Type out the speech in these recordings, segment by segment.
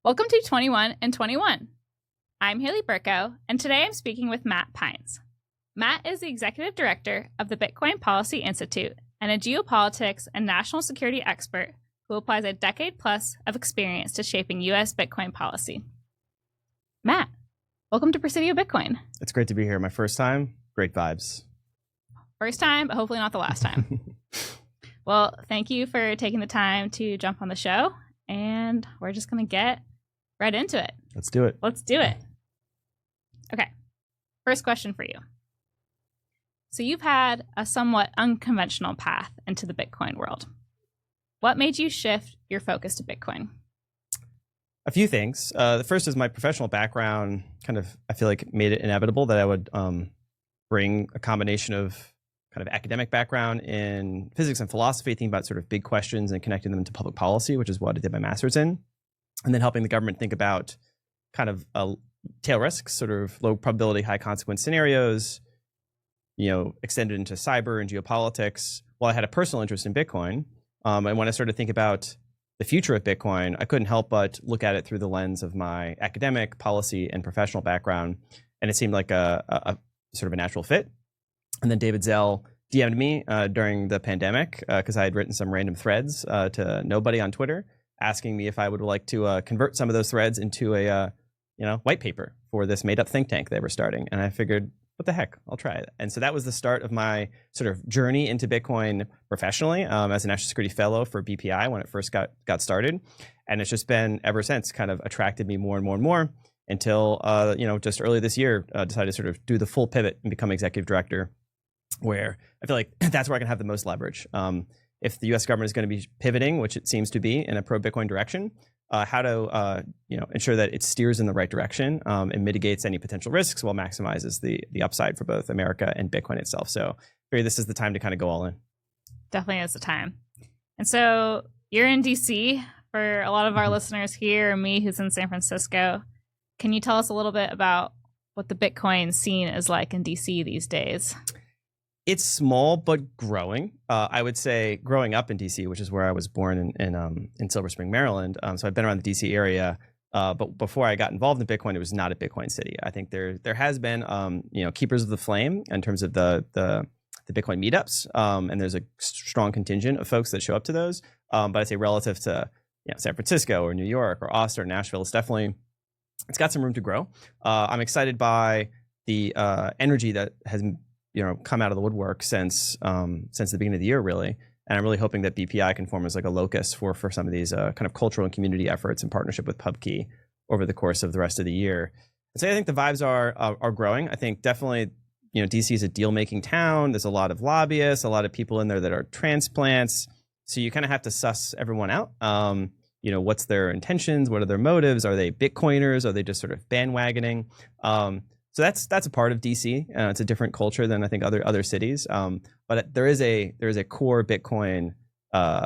Welcome to 21 and 21. I'm Haley Berkoe, and today I'm speaking with Matt Pines. Matt is the executive director of the Bitcoin Policy Institute and a geopolitics and national security expert who applies a decade plus of experience to shaping U.S. Bitcoin policy. Matt, welcome to Presidio Bitcoin. It's great to be here. My first time, great vibes. First time, but hopefully not the last time. Well, thank you for taking the time to jump on the show, and we're just going to get right into it. Let's do it. Let's do it. Okay. First question for you. So you've had a somewhat unconventional path into the Bitcoin world. What made you shift your focus to Bitcoin? A few things. The first is my professional background I feel like made it inevitable that I would bring a combination of kind of academic background in physics and philosophy, thinking about sort of big questions and connecting them to public policy, which is what I did my master's in. And then helping the government think about kind of tail risks, sort of low probability, high consequence scenarios, extended into cyber and geopolitics. While I had a personal interest in Bitcoin, and when I started to think about the future of Bitcoin, I couldn't help but look at it through the lens of my academic, policy, and professional background. And it seemed like a sort of a natural fit. And then David Zell DM'd me during the pandemic because I had written some random threads to nobody on Twitter, asking me if I would like to convert some of those threads into a white paper for this made-up think tank they were starting. And I figured, what the heck, I'll try it. And so that was the start of my sort of journey into Bitcoin professionally as a national security fellow for BPI when it first got started. And it's just been ever since kind of attracted me more and more and more until, just earlier this year, decided to sort of do the full pivot and become executive director, where I feel like that's where I can have the most leverage. If the U.S. government is going to be pivoting, which it seems to be in a pro-Bitcoin direction, how to ensure that it steers in the right direction and mitigates any potential risks while maximizes the upside for both America and Bitcoin itself. So maybe this is the time to kind of go all in. Definitely is the time. And so you're in D.C. for a lot of our listeners here, and me who's in San Francisco. Can you tell us a little bit about what the Bitcoin scene is like in D.C. these days? It's small but growing. I would say growing up in DC, which is where I was born in Silver Spring, Maryland. So I've been around the DC area. But before I got involved in Bitcoin, it was not a Bitcoin city. I think there has been keepers of the flame in terms of the Bitcoin meetups, and there's a strong contingent of folks that show up to those. But I'd say relative to San Francisco or New York or Austin or Nashville, it's got some room to grow. I'm excited by the energy that has come out of the woodwork since the beginning of the year, really. And I'm really hoping that BPI can form as like a locus for some of these kind of cultural and community efforts in partnership with PubKey over the course of the rest of the year. So I think the vibes are growing. I think definitely, DC is a deal-making town. There's a lot of lobbyists, a lot of people in there that are transplants. So you kind of have to suss everyone out. What's their intentions? What are their motives? Are they Bitcoiners? Are they just sort of bandwagoning? So that's a part of DC. It's a different culture than I think other cities. But there is a core Bitcoin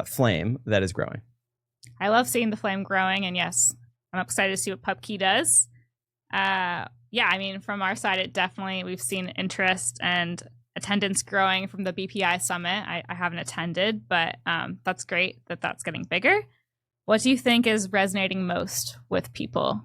flame that is growing. I love seeing the flame growing, and yes, I'm excited to see what PubKey does. From our side, we've seen interest and attendance growing from the BPI summit. I haven't attended, but that's great that's getting bigger. What do you think is resonating most with people?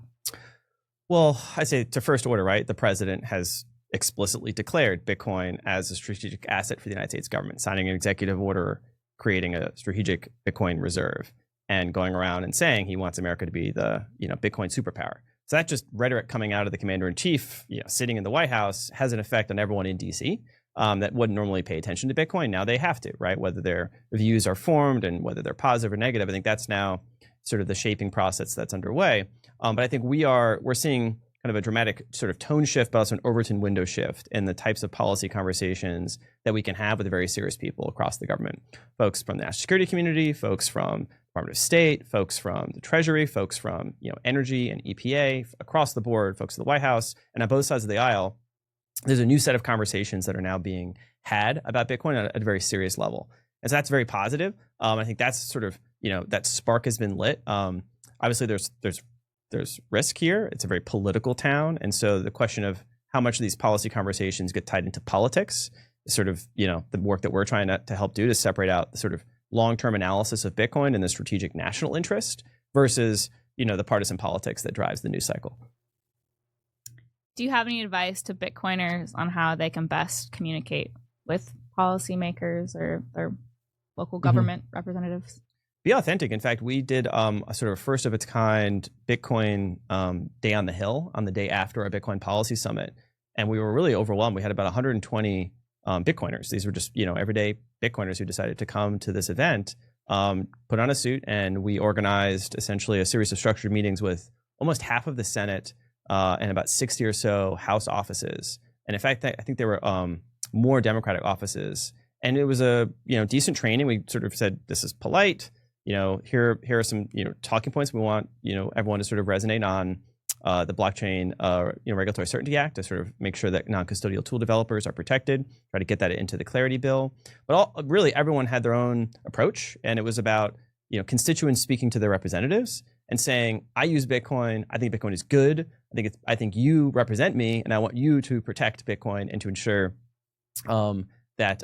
Well, I say to first order, right? The president has explicitly declared Bitcoin as a strategic asset for the United States government, signing an executive order, creating a strategic Bitcoin reserve, and going around and saying he wants America to be the Bitcoin superpower. So that just rhetoric coming out of the commander in chief, sitting in the White House, has an effect on everyone in DC that wouldn't normally pay attention to Bitcoin. Now they have to, right? Whether their views are formed and whether they're positive or negative, I think that's now sort of the shaping process that's underway. But I think we're seeing kind of a dramatic sort of tone shift, but also an Overton window shift in the types of policy conversations that we can have with very serious people across the government. Folks from the national security community, folks from Department of State, folks from the Treasury, folks from energy and EPA, across the board, folks at the White House, and on both sides of the aisle. There's a new set of conversations that are now being had about Bitcoin at a very serious level. And so that's very positive. I think that's sort of, that spark has been lit. Obviously, there's risk here. It's a very political town. And so the question of how much of these policy conversations get tied into politics is sort of, the work that we're trying to help do to separate out the sort of long-term analysis of Bitcoin and the strategic national interest versus, the partisan politics that drives the news cycle. Do you have any advice to Bitcoiners on how they can best communicate with policymakers or their local government representatives? Be authentic. In fact, we did a sort of first of its kind Bitcoin Day on the Hill on the day after our Bitcoin Policy Summit. And we were really overwhelmed. We had about 120 Bitcoiners. These were just, everyday Bitcoiners who decided to come to this event, put on a suit, and we organized essentially a series of structured meetings with almost half of the Senate and about 60 or so House offices. And in fact, I think there were more Democratic offices. And it was a decent training. We sort of said, this is polite. Here are some talking points we want everyone to sort of resonate on. The Blockchain Regulatory Certainty Act to sort of make sure that non-custodial tool developers are protected, try to get that into the Clarity Bill. But really, everyone had their own approach, and it was about constituents speaking to their representatives and saying, I use Bitcoin, I think Bitcoin is good, I think you represent me, and I want you to protect Bitcoin and to ensure that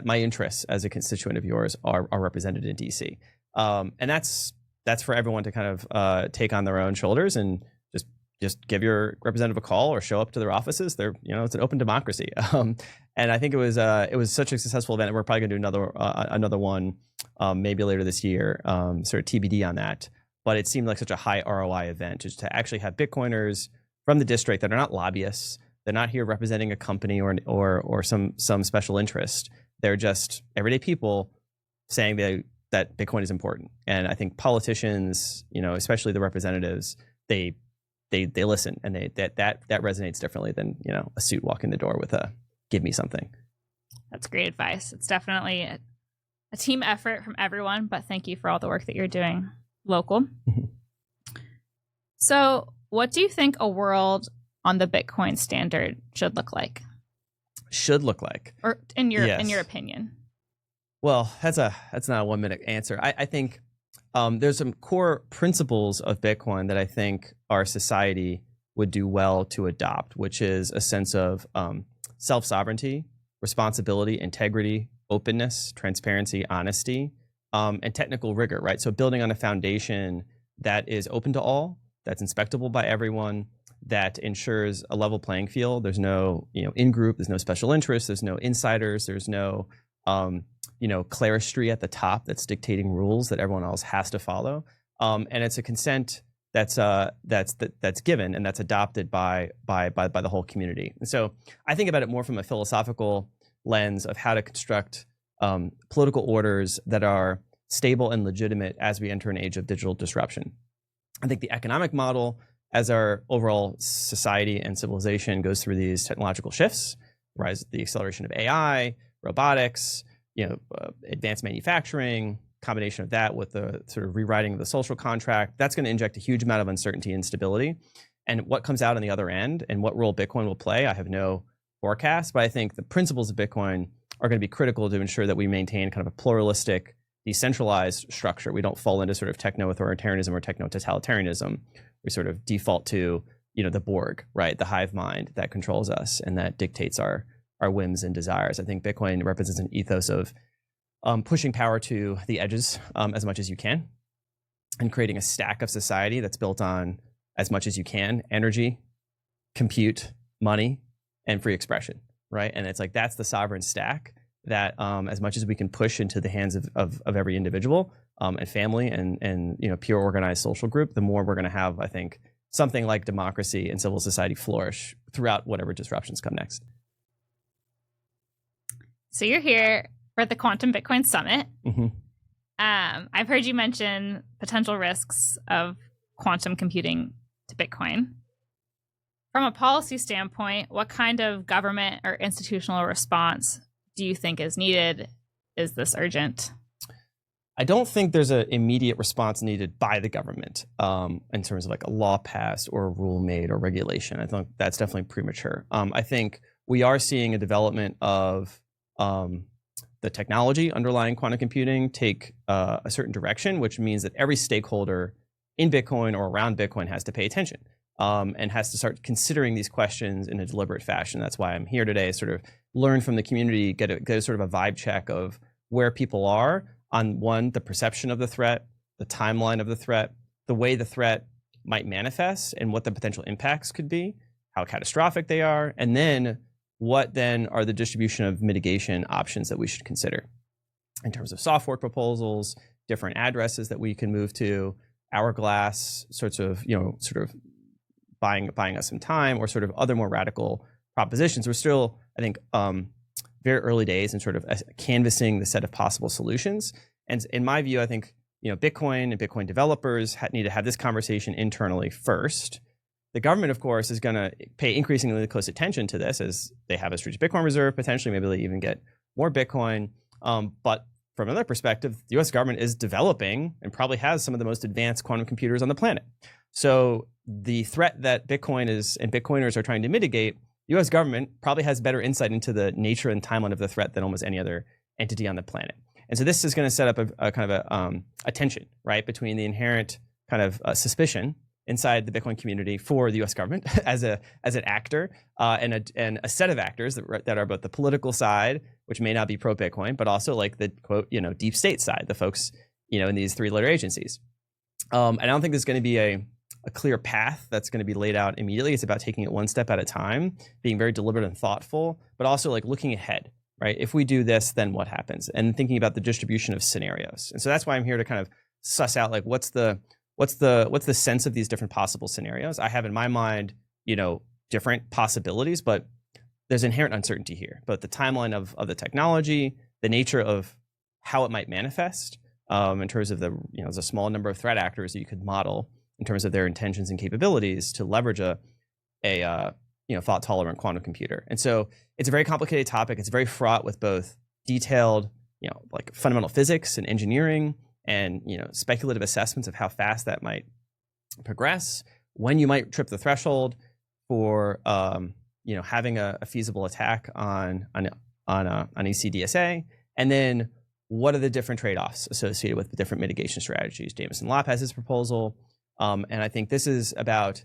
my interests as a constituent of yours are represented in DC. And that's for everyone to kind of take on their own shoulders and just give your representative a call or show up to their offices. It's an open democracy. And I think it was such a successful event. We're probably going to do another one maybe later this year, sort of TBD on that. But it seemed like such a high ROI event just to actually have Bitcoiners from the district that are not lobbyists. They're not here representing a company or some special interest. They're just everyday people saying that Bitcoin is important. And I think politicians, especially the representatives, they listen, and that resonates differently than a suit walking the door with a give me something. That's great advice. It's definitely a team effort from everyone, but thank you for all the work that you're doing local. So what do you think a world on the Bitcoin standard should look like? Or in your opinion? Well, that's not a 1 minute answer. I think there's some core principles of Bitcoin that I think our society would do well to adopt, which is a sense of self-sovereignty, responsibility, integrity, openness, transparency, honesty, and technical rigor, right? So building on a foundation that is open to all, that's inspectable by everyone, that ensures a level playing field. There's no, in-group, there's no special interests, there's no insiders, there's no, cleristry at the top that's dictating rules that everyone else has to follow. And it's a consent that's given and that's adopted by the whole community. And so I think about it more from a philosophical lens of how to construct political orders that are stable and legitimate as we enter an age of digital disruption. I think the economic model, as our overall society and civilization goes through these technological shifts, the acceleration of AI, robotics, advanced manufacturing, combination of that with the sort of rewriting of the social contract, that's going to inject a huge amount of uncertainty and instability. And what comes out on the other end and what role Bitcoin will play, I have no forecast, but I think the principles of Bitcoin are going to be critical to ensure that we maintain kind of a pluralistic, decentralized structure. We don't fall into sort of techno-authoritarianism or techno-totalitarianism. We sort of default to, the Borg, right? The hive mind that controls us and that dictates our whims and desires. I think Bitcoin represents an ethos of pushing power to the edges as much as you can and creating a stack of society that's built on as much as you can, energy, compute, money, and free expression, right? And it's like, that's the sovereign stack that as much as we can push into the hands of every individual and family and pure organized social group, the more we're going to have, I think, something like democracy and civil society flourish throughout whatever disruptions come next. So you're here for the Quantum Bitcoin Summit. Mm-hmm. I've heard you mention potential risks of quantum computing to Bitcoin. From a policy standpoint, what kind of government or institutional response do you think is needed? Is this urgent? I don't think there's an immediate response needed by the government in terms of like a law passed or a rule made or regulation. I think that's definitely premature. I think we are seeing a development of the technology underlying quantum computing take a certain direction, which means that every stakeholder in Bitcoin or around Bitcoin has to pay attention and has to start considering these questions in a deliberate fashion. That's why I'm here today, sort of learn from the community, get a sort of a vibe check of where people are on, one, the perception of the threat, the timeline of the threat, the way the threat might manifest and what the potential impacts could be, how catastrophic they are, and then what then are the distribution of mitigation options that we should consider in terms of software proposals, different addresses that we can move to, hourglass sorts of, sort of buying us some time, or sort of other more radical propositions. We're still, I think, very early days in sort of canvassing the set of possible solutions. And in my view, I think, Bitcoin and Bitcoin developers need to have this conversation internally first. The government, of course, is going to pay increasingly close attention to this as they have a strategic Bitcoin reserve. Potentially, maybe they even get more Bitcoin. But from another perspective, the US government is developing and probably has some of the most advanced quantum computers on the planet. So the threat that Bitcoin and Bitcoiners are trying to mitigate, the US government probably has better insight into the nature and timeline of the threat than almost any other entity on the planet. And so this is going to set up a kind of a tension, right, between the inherent kind of suspicion inside the Bitcoin community for the U.S. government as an actor, and a set of actors that are both the political side, which may not be pro-Bitcoin, but also like the quote, deep state side, the folks, in these three-letter agencies. And I don't think there's going to be a clear path that's going to be laid out immediately. It's about taking it one step at a time, being very deliberate and thoughtful, but also like looking ahead, right? If we do this, then what happens? And thinking about the distribution of scenarios. And so that's why I'm here to kind of suss out like what's the sense of these different possible scenarios. I have in my mind, different possibilities, but there's inherent uncertainty here. But the timeline of the technology, the nature of how it might manifest, in terms of there's a small number of threat actors that you could model in terms of their intentions and capabilities to leverage a fault-tolerant quantum computer. And so it's a very complicated topic. It's very fraught with both detailed, like fundamental physics and engineering, and speculative assessments of how fast that might progress, when you might trip the threshold for having a feasible attack on ECDSA, and then what are the different trade-offs associated with the different mitigation strategies. Jameson Lopp has his proposal, and I think this is about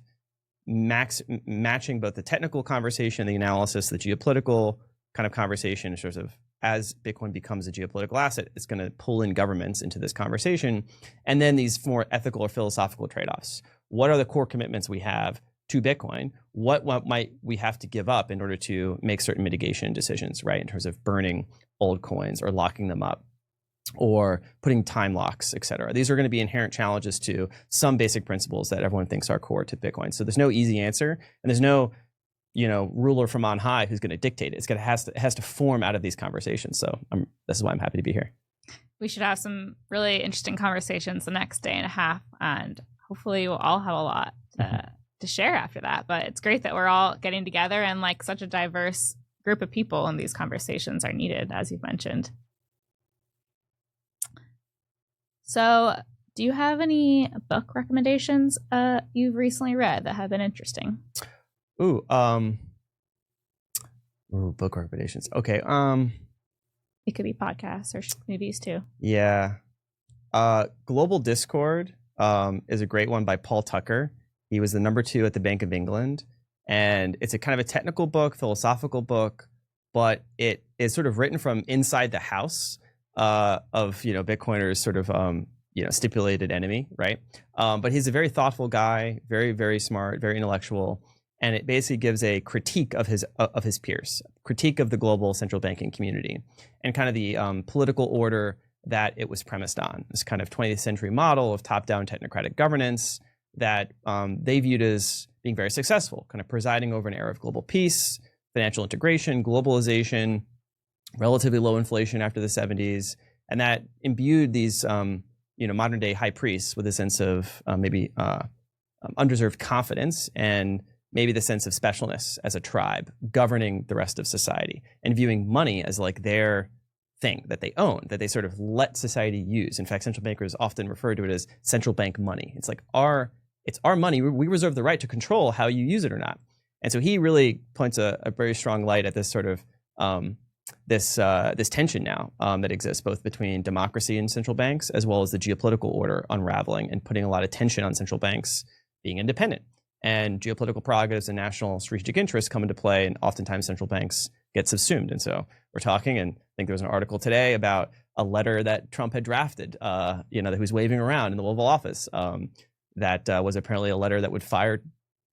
matching both the technical conversation, the analysis, the geopolitical kind of conversation in terms of, as Bitcoin becomes a geopolitical asset, it's going to pull in governments into this conversation. And then these more ethical or philosophical trade-offs. What are the core commitments we have to Bitcoin? What might we have to give up in order to make certain mitigation decisions, right? In terms of burning old coins or locking them up or putting time locks, et cetera. These are going to be inherent challenges to some basic principles that everyone thinks are core to Bitcoin. So there's no easy answer, and there's no ruler from on high who's going to dictate it. It has to form out of these conversations. So this is why I'm happy to be here. We should have some really interesting conversations the next day and a half, and hopefully we'll all have a lot to share after that. But it's great that we're all getting together, and like such a diverse group of people, and these conversations are needed, as you've mentioned. So do you have any book recommendations you've recently read that have been interesting? Book recommendations. Okay. It could be podcasts or movies too. Yeah. Global Discord is a great one by Paul Tucker. He was the number 2 at the Bank of England. And it's a kind of a technical book, philosophical book, but it is sort of written from inside the house of, Bitcoiners sort of, stipulated enemy, right? But he's a very thoughtful guy, very, very smart, very intellectual. And it basically gives a critique of his peers, critique of the global central banking community, and kind of the political order that it was premised on. This kind of 20th century model of top-down technocratic governance that they viewed as being very successful, kind of presiding over an era of global peace, financial integration, globalization, relatively low inflation after the 70s, and that imbued these modern-day high priests with a sense of maybe undeserved confidence and maybe the sense of specialness as a tribe governing the rest of society, and viewing money as like their thing that they own, that they sort of let society use. In fact, central bankers often refer to it as central bank money. It's like it's our money. We reserve the right to control how you use it or not. And so he really points a very strong light at this sort of this tension now that exists both between democracy and central banks, as well as the geopolitical order unraveling and putting a lot of tension on central banks being independent. And geopolitical prerogatives and national strategic interests come into play, and oftentimes central banks get subsumed. And so we're talking, and I think there was an article today about a letter that Trump had drafted, that he was waving around in the Oval Office, that was apparently a letter that would fire,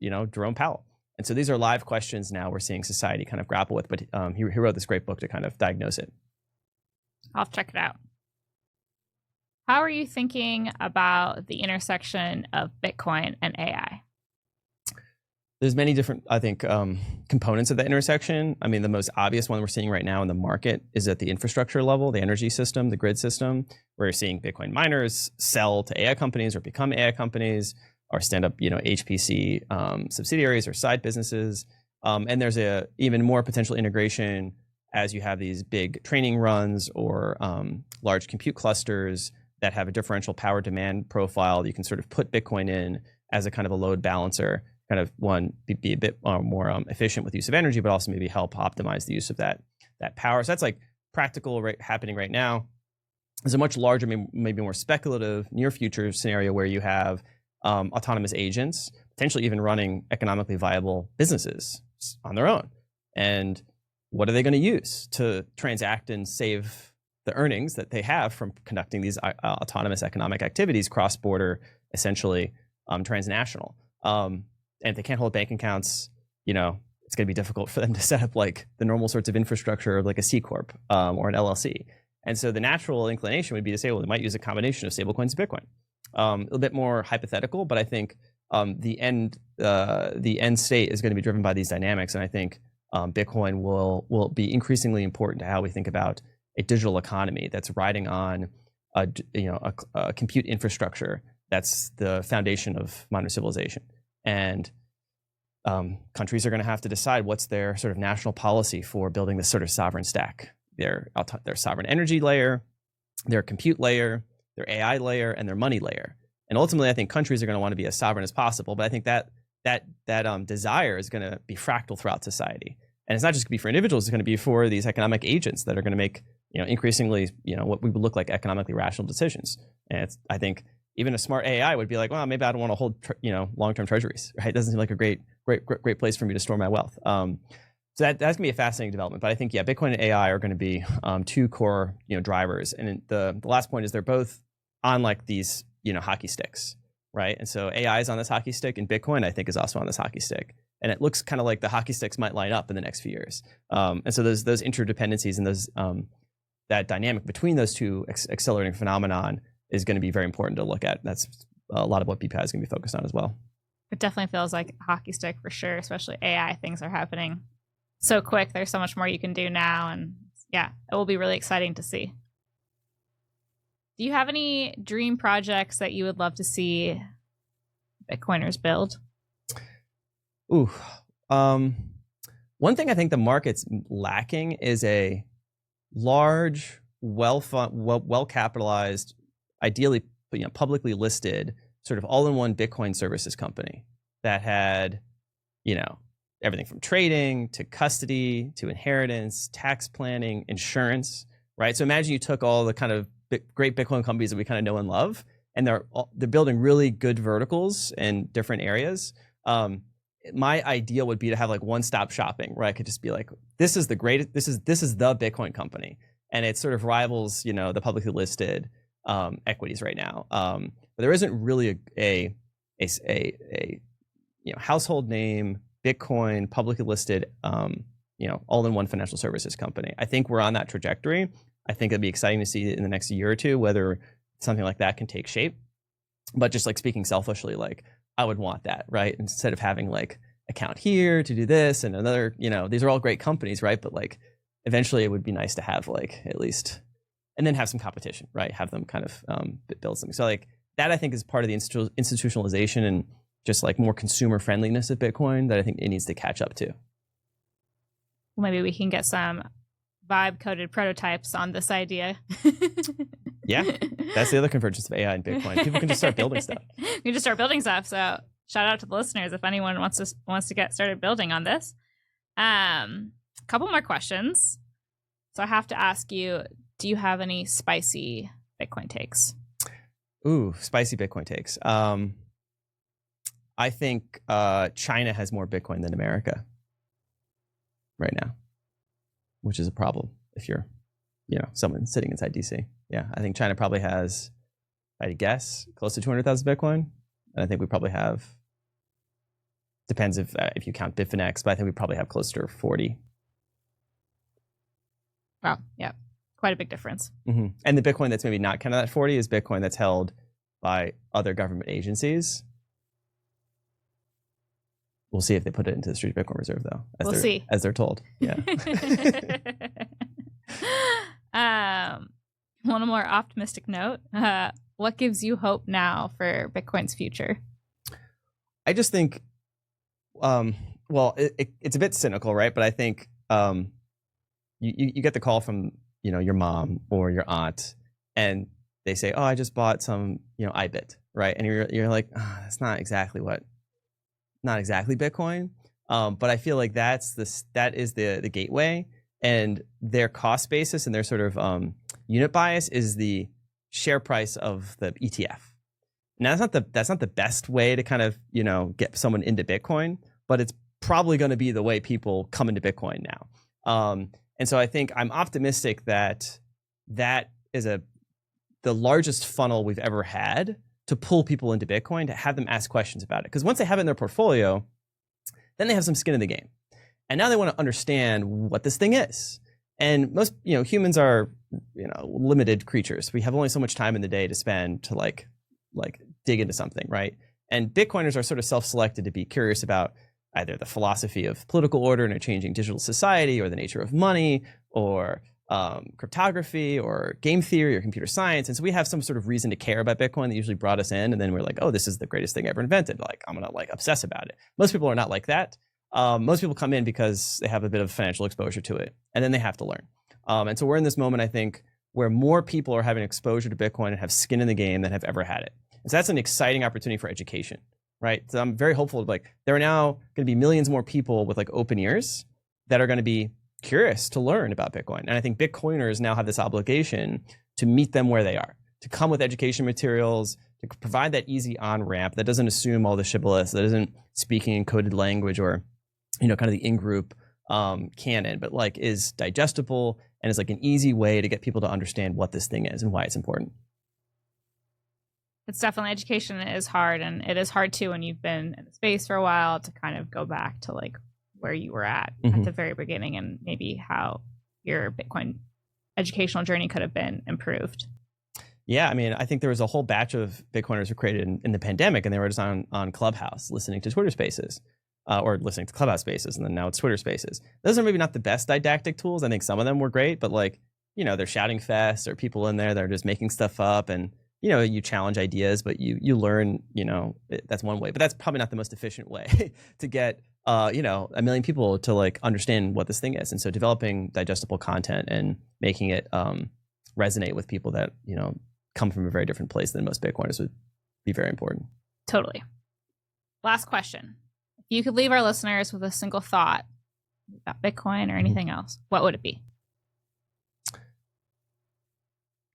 Jerome Powell. And so these are live questions now we're seeing society kind of grapple with. But he wrote this great book to kind of diagnose it. I'll have to check it out. How are you thinking about the intersection of Bitcoin and AI? There's many different, I think, components of that intersection. I mean, the most obvious one we're seeing right now in the market is at the infrastructure level, the energy system, the grid system, where you're seeing Bitcoin miners sell to AI companies or become AI companies or stand up, HPC subsidiaries or side businesses. And there's a even more potential integration as you have these big training runs or large compute clusters that have a differential power demand profile. You can sort of put Bitcoin in as a kind of a load balancer, kind of be a bit more efficient with use of energy, but also maybe help optimize the use of that power. So that's like practical happening right now. There's a much larger, maybe more speculative near future scenario where you have autonomous agents, potentially even running economically viable businesses on their own. And what are they going to use to transact and save the earnings that they have from conducting these autonomous economic activities, cross-border, essentially transnational? And if they can't hold bank accounts, it's going to be difficult for them to set up like the normal sorts of infrastructure of like a C Corp or an LLC. And so the natural inclination would be to say, well, they might use a combination of stablecoins and Bitcoin. A little bit more hypothetical, but I think the end state is going to be driven by these dynamics. And I think Bitcoin will be increasingly important to how we think about a digital economy that's riding on a compute infrastructure that's the foundation of modern civilization. And countries are going to have to decide what's their sort of national policy for building this sort of sovereign stack, their sovereign energy layer, their compute layer, their AI layer, and their money layer. And ultimately, I think countries are going to want to be as sovereign as possible. But I think that desire is going to be fractal throughout society. And it's not just going to be for individuals; it's going to be for these economic agents that are going to make increasingly what we would look like economically rational decisions. And I think even a smart AI would be like, well, maybe I don't want to hold long-term treasuries. Right? It doesn't seem like a great place for me to store my wealth. So that's going to be a fascinating development. But I think Bitcoin and AI are going to be two core drivers. And the last point is they're both on like these hockey sticks, right? And so AI is on this hockey stick, and Bitcoin I think is also on this hockey stick. And it looks kind of like the hockey sticks might line up in the next few years. And so those interdependencies and those that dynamic between those two accelerating phenomenon is going to be very important to look at. That's a lot of what BPI is going to be focused on as well. It definitely feels like a hockey stick for sure, especially AI. Things are happening so quick. There's so much more you can do now. And yeah, it will be really exciting to see. Do you have any dream projects that you would love to see Bitcoiners build? Ooh. One thing I think the market's lacking is a large, well-capitalized, ideally publicly listed, sort of all-in-one Bitcoin services company that had, everything from trading to custody to inheritance, tax planning, insurance, right? So imagine you took all the kind of great Bitcoin companies that we kind of know and love, and they're building really good verticals in different areas. My idea would be to have like one-stop shopping, where I could just be like, this is the Bitcoin company, and it sort of rivals, the publicly listed equities right now. But there isn't really a household name Bitcoin publicly listed, all-in-one financial services company. I think we're on that trajectory. I think it'd be exciting to see in the next year or two whether something like that can take shape. But just like speaking selfishly, like I would want that, right? Instead of having like account here to do this and another, these are all great companies, right? But like eventually it would be nice to have like at least, and then have some competition, right? Have them kind of build something. So like that I think is part of the institutionalization and just like more consumer friendliness of Bitcoin that I think it needs to catch up to. Well, maybe we can get some vibe coded prototypes on this idea. Yeah, that's the other convergence of AI and Bitcoin. People can just start building stuff. You can just start building stuff. So shout out to the listeners if anyone wants to get started building on this. Couple more questions. So I have to ask you, do you have any spicy Bitcoin takes? Ooh, spicy Bitcoin takes. I think China has more Bitcoin than America right now, which is a problem if you're, someone sitting inside DC. Yeah, I think China probably has, I'd guess, close to 200,000 Bitcoin. And I think we probably have, depends if you count Bitfinex, but I think we probably have closer to 40. Wow, yeah, quite a big difference. Mm-hmm. And the Bitcoin that's maybe not counted at 40 is Bitcoin that's held by other government agencies. We'll see if they put it into the Strategic Bitcoin Reserve, though. As they're told. Yeah. On a more optimistic note, what gives you hope now for Bitcoin's future? I just think, it's a bit cynical, right? But I think you get the call from your mom or your aunt, and they say, "Oh, I just bought some IBIT," right? And you're like, oh, that's not exactly Bitcoin. But I feel like that is the gateway, and their cost basis and their sort of unit bias is the share price of the ETF. Now that's not the best way to kind of get someone into Bitcoin, but it's probably going to be the way people come into Bitcoin now. And so I think I'm optimistic that is the largest funnel we've ever had to pull people into Bitcoin, to have them ask questions about it. Because once they have it in their portfolio, then they have some skin in the game. And now they want to understand what this thing is. And most, humans are, limited creatures. We have only so much time in the day to spend to like dig into something, right? And Bitcoiners are sort of self-selected to be curious about either the philosophy of political order in a changing digital society, or the nature of money, or cryptography, or game theory, or computer science. And so we have some sort of reason to care about Bitcoin that usually brought us in. And then we're like, oh, this is the greatest thing ever invented. Like, I'm going to obsess about it. Most people are not like that. Most people come in because they have a bit of financial exposure to it, and then they have to learn. And so we're in this moment, I think, where more people are having exposure to Bitcoin and have skin in the game than have ever had it. And so that's an exciting opportunity for education, right? So I'm very hopeful. There are now going to be millions more people with open ears that are going to be curious to learn about Bitcoin. And I think Bitcoiners now have this obligation to meet them where they are, to come with education materials, to provide that easy on-ramp that doesn't assume all the shibboleths, that isn't speaking in coded language or, kind of the in-group canon, but is digestible and is an easy way to get people to understand what this thing is and why it's important. It's definitely, education is hard, and it is hard too when you've been in the space for a while to kind of go back to where you were at the very beginning, and maybe how your Bitcoin educational journey could have been improved. Yeah, I mean, I think there was a whole batch of Bitcoiners who created in the pandemic, and they were just on Clubhouse listening to Twitter Spaces, or listening to Clubhouse Spaces, and then now it's Twitter Spaces. Those are maybe not the best didactic tools. I think some of them were great, but they're shouting fest, or people in there that are just making stuff up, and you challenge ideas, but you learn, that's one way, but that's probably not the most efficient way to get, a million people to understand what this thing is. And so developing digestible content and making it resonate with people that, come from a very different place than most Bitcoiners would be very important. Totally. Last question. If you could leave our listeners with a single thought about Bitcoin or anything else, what would it be?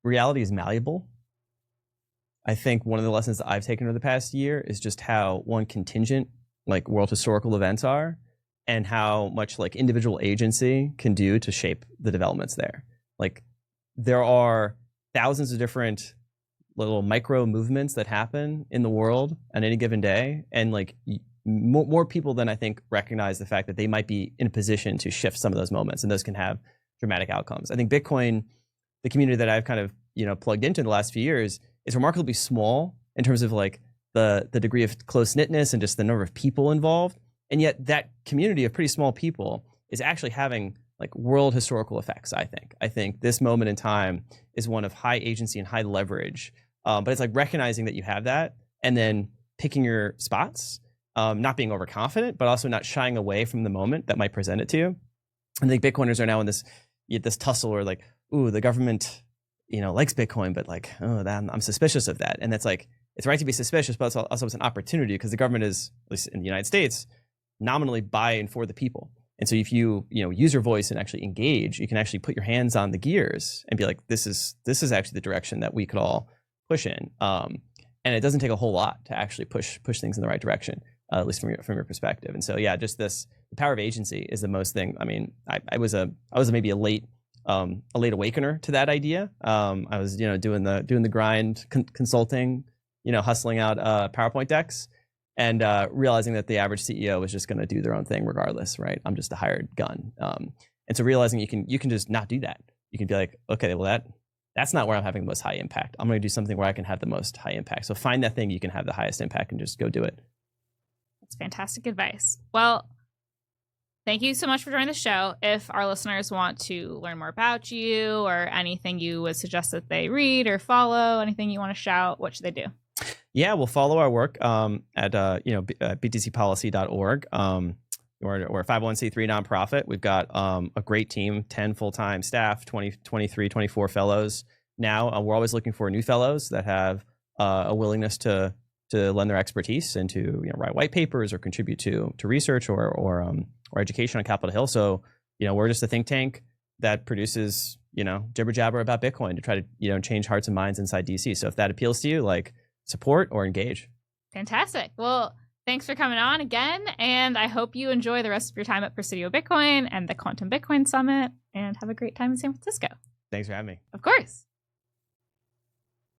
Reality is malleable. I think one of the lessons that I've taken over the past year is just how contingent world historical events are, and how much individual agency can do to shape the developments there. There are thousands of different little micro movements that happen in the world on any given day, and more people than I think recognize the fact that they might be in a position to shift some of those moments, and those can have dramatic outcomes. I think Bitcoin, the community that I've kind of plugged into in the last few years, is remarkably small in terms of the degree of close-knitness and just the number of people involved. And yet that community of pretty small people is actually having world historical effects, I think. I think this moment in time is one of high agency and high leverage. But it's recognizing that you have that, and then picking your spots, not being overconfident, but also not shying away from the moment that might present it to you. I think Bitcoiners are now in this tussle where ooh, the government likes Bitcoin, but I'm suspicious of that. And that's it's right to be suspicious, but also it's an opportunity, because the government is, at least in the United States, nominally by and for the people. And so if you use your voice and actually engage, you can actually put your hands on the gears and be this is actually the direction that we could all push in. And it doesn't take a whole lot to actually push things in the right direction, at least from your perspective. And so yeah, just the power of agency is the most thing. I mean, I was maybe a late awakener to that idea. I was doing the grind, consulting, hustling out PowerPoint decks and realizing that the average CEO is just going to do their own thing regardless, right? I'm just a hired gun. And so realizing you can just not do that. You can be like, okay, well that's not where I'm having the most high impact. I'm going to do something where I can have the most high impact. So find that thing you can have the highest impact and just go do it. That's fantastic advice. Well, thank you so much for joining the show. If our listeners want to learn more about you or anything you would suggest that they read or follow, anything you want to shout, what should they do? Yeah, we'll follow our work at btcpolicy.org. We're a 501c3 nonprofit. We've got a great team, 10 full-time staff, 23, 24 fellows. Now we're always looking for new fellows that have a willingness to lend their expertise and to write white papers or contribute to research or education on Capitol Hill. So we're just a think tank that produces jibber jabber about Bitcoin to try to change hearts and minds inside DC. So if that appeals to you, like, support or engage. Fantastic. Well, thanks for coming on again, and I hope you enjoy the rest of your time at Presidio Bitcoin and the Quantum Bitcoin Summit, and have a great time in San Francisco. Thanks for having me. Of course.